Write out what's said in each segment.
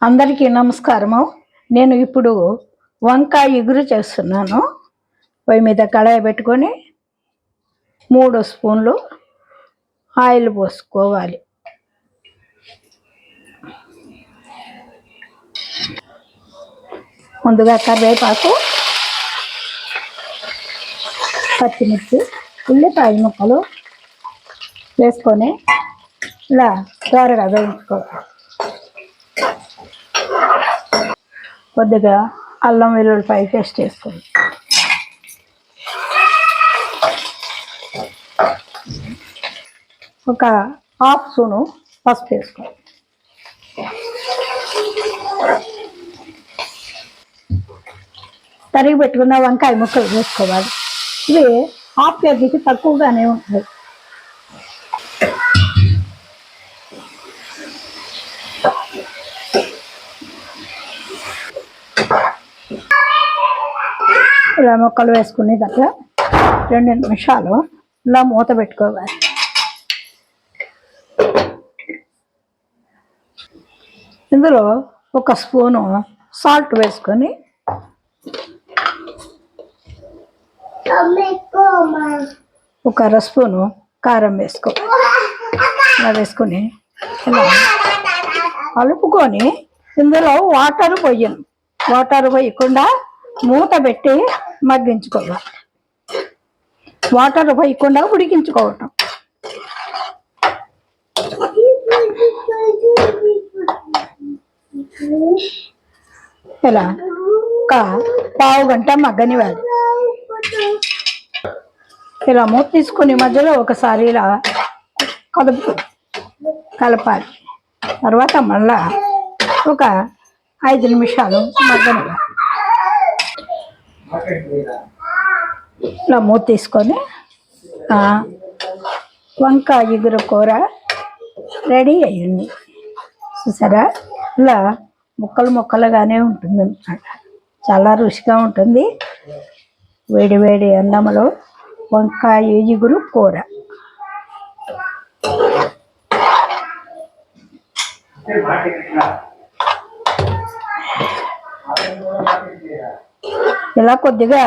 అందరికీ నమస్కారము. నేను ఇప్పుడు వంకాయ ఇగురు చేస్తున్నాను. పొయ్యి మీద కడాయి పెట్టుకొని 3 స్పూన్లు ఆయిల్ పోసుకోవాలి. ముందుగా కరివేపాకు, పచ్చిమిర్చి, ఉల్లిపాయ ముక్కలు వేసుకొని ఇలా త్వరగా వేయించుకోవాలి. కొద్దిగా అల్లం వెల్లుల్లిపాయ పేస్ట్ వేసుకోండి. ఒక హాఫ్ స్పూను పసుపు వేసుకోండి. తరిగి పెట్టుకున్న వంకాయ ముక్కలు వేసుకోవాలి. ఇవి హాఫ్ కేజీకి తక్కువగానే ఉంటాయి. ఇలా ముక్కలు వేసుకునే దగ్గర 2 నిమిషాలు ఇలా మూత పెట్టుకోవాలి. ఇందులో ఒక స్పూను సాల్ట్ వేసుకొని ఒక 1/2 స్పూను కారం వేసుకోవాలి. ఇలా వేసుకొని ఇలా కలుపుకొని ఇందులో వాటర్ పోయకుండా మూత పెట్టి మగ్గించుకోవాలి. వాటర్ పోయకుండా ఉడికించుకోవటం. ఇలా ఒక పావు గంట మగ్గనివ్వాలి. ఇలా మూత తీసుకుని మధ్యలో ఒకసారి ఇలా కలపాలి. తర్వాత మళ్ళా ఒక 5 నిమిషాలు మగ్గనివ్వాలి. ఇలా మూత తీసుకొని వంకాయ ఇగురు కూర రెడీ అయ్యింది. చూసారా, ఇలా ముక్కలుగానే ఉంటుంది అన్నమాట. చాలా రుచిగా ఉంటుంది. వేడి వేడి అన్నంలో వంకాయ ఇగురు కూర. ఇలా కొద్దిగా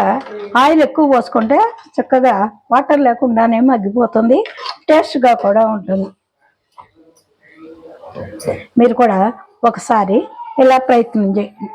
ఆయిల్ ఎక్కువ పోసుకుంటే చక్కగా వాటర్ లేకుండానే మగ్గిపోతుంది. టేస్ట్గా కూడా ఉంటుంది. మీరు కూడా ఒకసారి ఇలా ప్రయత్నం చేయండి.